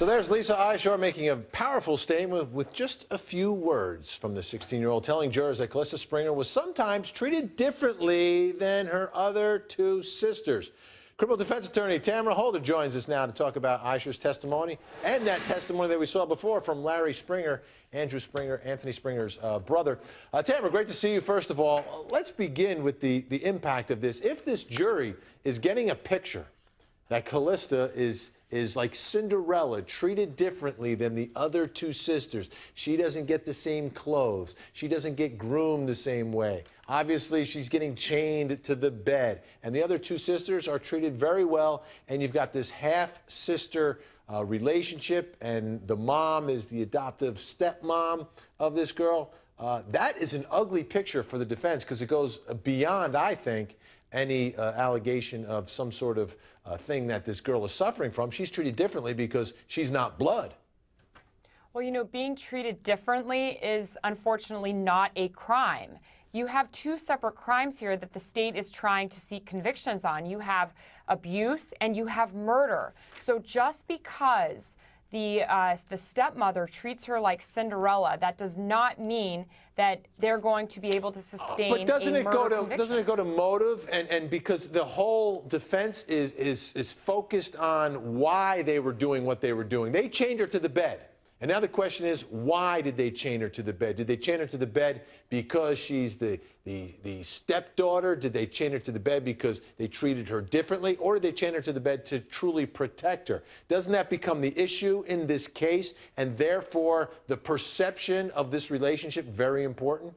So there's Lisa Eyeshore making a powerful statement with just a few words from the 16-year-old, telling jurors that Calista Springer was sometimes treated differently than her other two sisters. Criminal defense attorney Tamara Holder joins us now to talk about Eyershore's testimony and that testimony that we saw before from Larry Springer, Andrew Springer, Anthony Springer's brother. Tamara, great to see you. First of all, let's begin with the impact of this. If this jury is getting a picture that Calista is like Cinderella, treated differently than the other two sisters. She doesn't get the same clothes. She doesn't get groomed the same way. Obviously, she's getting chained to the bed. And the other two sisters are treated very well. And you've got this half-sister relationship, and the mom is the adoptive stepmom of this girl. That is an ugly picture for the defense because it goes beyond, I think, any allegation of some sort of thing that this girl is suffering from. She's treated differently because she's not blood. Well, you know, being treated differently is unfortunately not a crime. You have two separate crimes here that the state is trying to seek convictions on. You have abuse and you have murder. So just because the stepmother treats her like Cinderella, that does not mean that they're going to be able to sustain but doesn't it go to motive? And because the whole defense is focused on why they were doing what they were doing. They chained her to the bed. And now the question is, why did they chain her to the bed? Did they chain her to the bed because she's the stepdaughter? Did they chain her to the bed because they treated her differently? Or did they chain her to the bed to truly protect her? Doesn't that become the issue in this case, and therefore the perception of this relationship very important?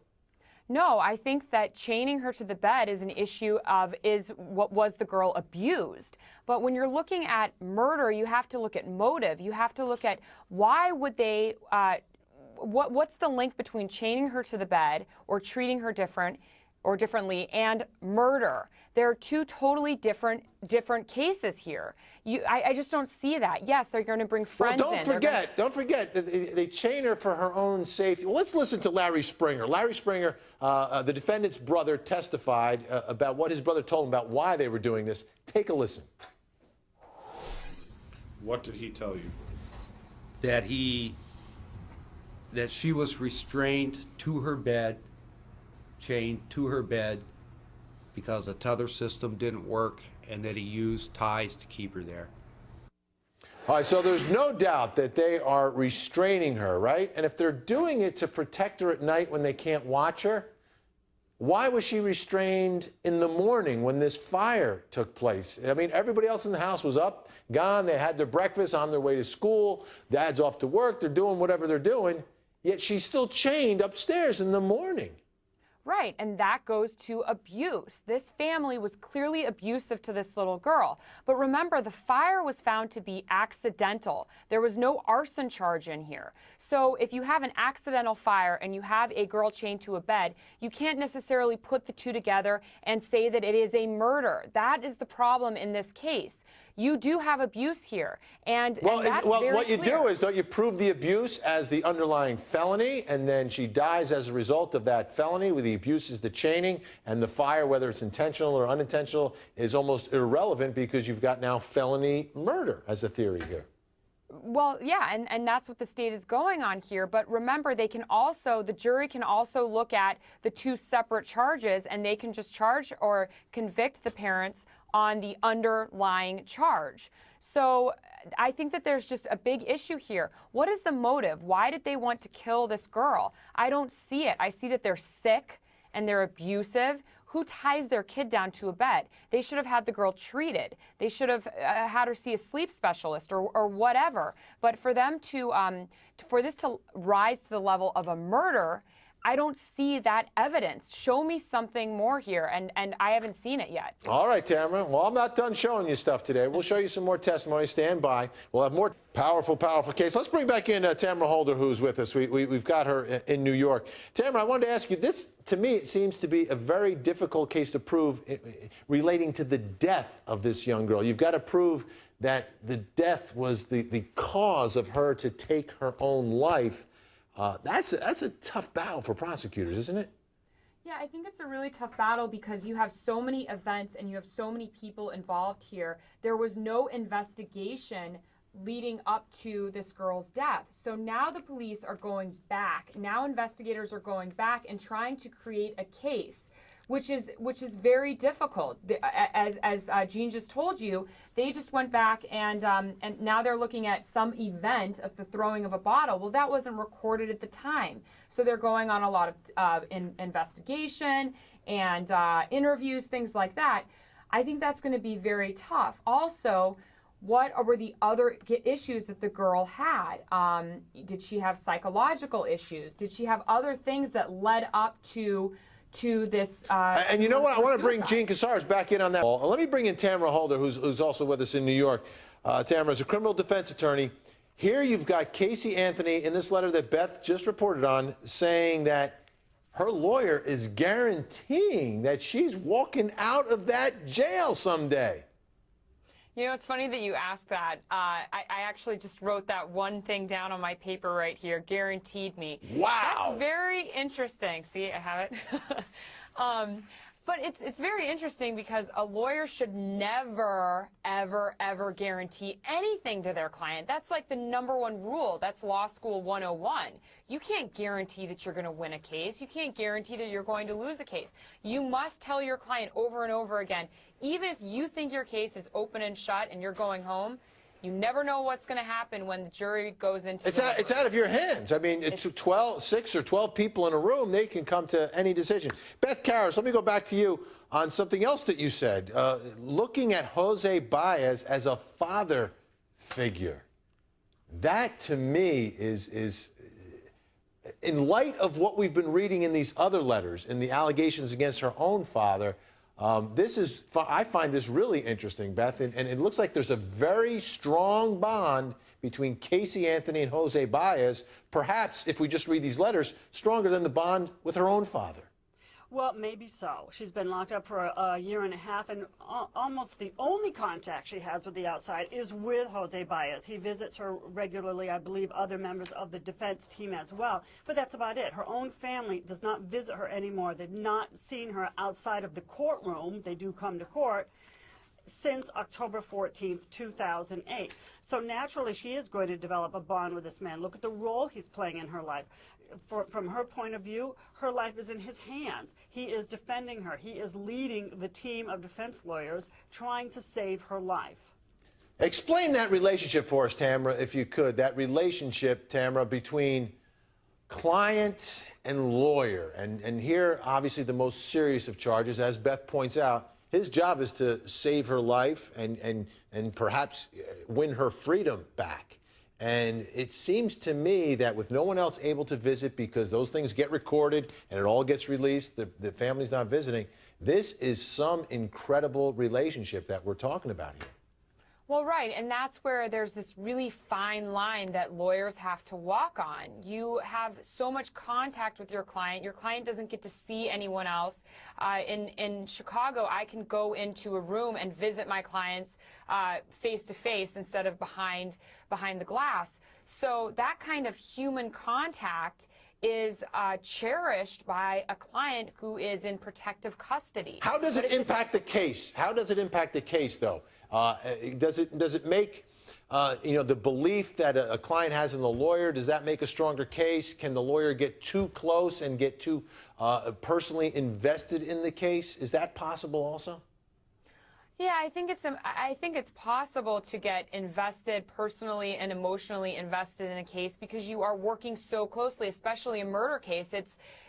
No, I think that chaining her to the bed is an issue of was the girl abused. But when you're looking at murder, you have to look at motive. You have to look at why would they, what's the link between chaining her to the bed or treating her differently and murder? There are two totally different cases here. I just don't see that. Yes, they're going to bring friends in. Don't forget, they chain her for her own safety. Well, let's listen to Larry Springer. Larry Springer, the defendant's brother, testified about what his brother told him about why they were doing this. Take a listen. What did he tell you? That she was restrained to her bed, chained to her bed, because the tether system didn't work, and that he used ties to keep her there. All right, so there's no doubt that they are restraining her, right? And if they're doing it to protect her at night when they can't watch her, why was she restrained in the morning when this fire took place? I mean, everybody else in the house was up, gone, they had their breakfast, on their way to school, dad's off to work, they're doing whatever they're doing, yet she's still chained upstairs in the morning. Right, and that goes to abuse. This family was clearly abusive to this little girl. But remember, the fire was found to be accidental. There was no arson charge in here. So if you have an accidental fire and you have a girl chained to a bed, you can't necessarily put the two together and say that it is a murder. That is the problem in this case. You do have abuse here, and that's very what you clear. do is, don't you prove the abuse as the underlying felony, and then she dies as a result of that felony, where the abuse is the chaining, and the fire, whether it's intentional or unintentional, is almost irrelevant because you've got now felony murder as a theory here. Well, yeah, and that's what the state is going on here. But remember, the jury can also look at the two separate charges, and they can just charge or convict the parents on the underlying charge. So I think that there's just a big issue here. What is the motive? Why did they want to kill this girl? I don't see it. I see that they're sick and they're abusive. Who ties their kid down to a bed? They should have had the girl treated. They should have had her see a sleep specialist or whatever. But for them for this to rise to the level of a murder, I don't see that evidence. Show me something more here, and I haven't seen it yet. All right, Tamara. Well, I'm not done showing you stuff today. We'll show you some more testimony. Stand by. We'll have more powerful case. Let's bring back in Tamara Holder, who's with us. We've got her in New York. Tamara, I wanted to ask you, this, to me, it seems to be a very difficult case to prove relating to the death of this young girl. You've got to prove that the death was the cause of her to take her own life. That's a tough battle for prosecutors, isn't it? Yeah, I think it's a really tough battle because you have so many events and you have so many people involved here. There was no investigation leading up to this girl's death. So now the police are going back. Now investigators are going back and trying to create a case, which is very difficult. As Jean just told you, they just went back and now they're looking at some event of the throwing of a bottle. Well, that wasn't recorded at the time. So they're going on a lot of investigation and interviews, things like that. I think that's going to be very tough. Also, what were the other issues that the girl had? Did she have psychological issues? Did she have other things that led up to this? And you know what? I want to bring Jean Casares back in on that. Let me bring in Tamara Holder, who's also with us in New York. Tamara is a criminal defense attorney. Here you've got Casey Anthony in this letter that Beth just reported on, saying that her lawyer is guaranteeing that she's walking out of that jail someday. You know, it's funny that you asked that. I actually just wrote that one thing down on my paper right here, guaranteed me. Wow. That's very interesting. See, I have it. But it's very interesting because a lawyer should never, ever, ever guarantee anything to their client. That's like the #1 rule. That's Law School 101. You can't guarantee that you're going to win a case. You can't guarantee that you're going to lose a case. You must tell your client over and over again, even if you think your case is open and shut and you're going home, you never know what's going to happen when the jury goes into it's out of your hands. I mean, it's 6 or 12 people in a room. They can come to any decision. Beth Karas, let me go back to you on something else that you said. Looking at Jose Baez as a father figure. That, to me, is in light of what we've been reading in these other letters, in the allegations against her own father, I find this really interesting, Beth, and it looks like there's a very strong bond between Casey Anthony and Jose Baez, perhaps, if we just read these letters, stronger than the bond with her own father. Well, maybe so. She's been locked up for a year and a half, and almost the only contact she has with the outside is with Jose Baez. He visits her regularly, I believe other members of the defense team as well, but that's about it. Her own family does not visit her anymore. They've not seen her outside of the courtroom. They do come to court since October 14th, 2008. So naturally, she is going to develop a bond with this man. Look at the role he's playing in her life. From her point of view, her life is in his hands. He is defending her. He is leading the team of defense lawyers trying to save her life. Explain that relationship for us, Tamara, if you could. That relationship, Tamara, between client and lawyer. And here, obviously, the most serious of charges, as Beth points out, his job is to save her life and perhaps win her freedom back. And it seems to me that with no one else able to visit, because those things get recorded and it all gets released, the family's not visiting, this is some incredible relationship that we're talking about here. Well, right, and that's where there's this really fine line that lawyers have to walk on. You have so much contact with your client. Your client doesn't get to see anyone else. In Chicago, I can go into a room and visit my clients face to face instead of behind the glass. So that kind of human contact is cherished by a client who is in protective custody. How does it impact the case? How does it impact the case, though? Does it make, the belief that a client has in the lawyer, does that make a stronger case? Can the lawyer get too close and get too personally invested in the case? Is that possible also? Yeah, I think it's possible to get invested, personally and emotionally invested in a case, because you are working so closely, especially a murder case.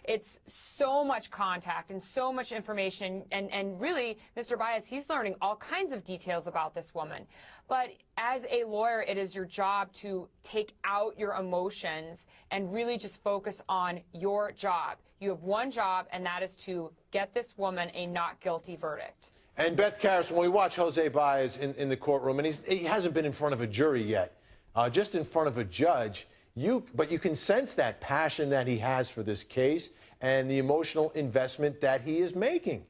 It's so much contact and so much information, and really, Mr. Baez, he's learning all kinds of details about this woman. But as a lawyer, it is your job to take out your emotions and really just focus on your job. You have one job, and that is to get this woman a not guilty verdict. And Beth Karas, when we watch Jose Baez in the courtroom, and he hasn't been in front of a jury yet, just in front of a judge, but you can sense that passion that he has for this case and the emotional investment that he is making.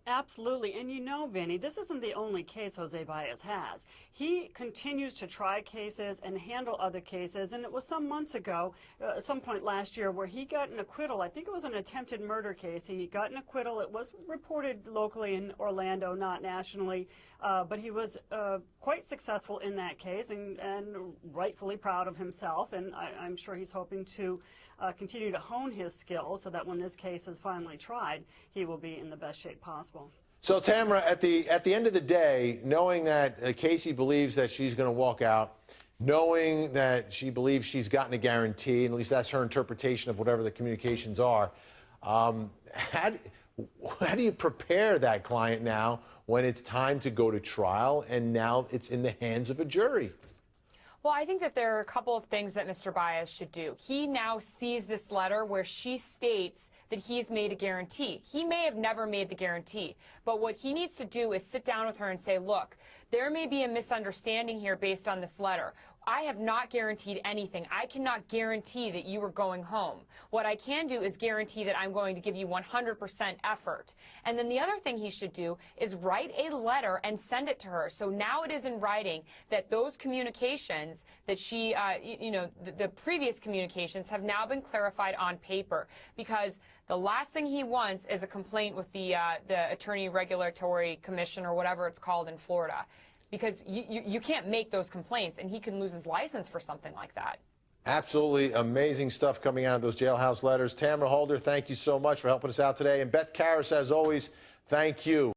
Absolutely. And you know, Vinny, this isn't the only case Jose Baez has. He continues to try cases and handle other cases. And it was some months ago, some point last year, where he got an acquittal. I think it was an attempted murder case. He got an acquittal. It was reported locally in Orlando, not nationally. But he was quite successful in that case and rightfully proud of himself. And I'm sure he's hoping to continue to hone his skills so that when this case is finally tried, he will be in the best shape possible. So, Tamara, at the end of the day, knowing that Casey believes that she's going to walk out, knowing that she believes she's gotten a guarantee, and at least that's her interpretation of whatever the communications are, how do you prepare that client now when it's time to go to trial and now it's in the hands of a jury? Well, I think that there are a couple of things that Mr. Baez should do. He now sees this letter where she states that he's made a guarantee. He may have never made the guarantee, but what he needs to do is sit down with her and say, look, there may be a misunderstanding here based on this letter. I have not guaranteed anything. I cannot guarantee that you are going home. What I can do is guarantee that I'm going to give you 100% effort. And then the other thing he should do is write a letter and send it to her. So now it is in writing that those communications that she, the previous communications have now been clarified on paper. Because the last thing he wants is a complaint with the Attorney Regulatory Commission or whatever it's called in Florida. Because you can't make those complaints, and he can lose his license for something like that. Absolutely amazing stuff coming out of those jailhouse letters. Tamara Holder, thank you so much for helping us out today. And Beth Karras, as always, thank you.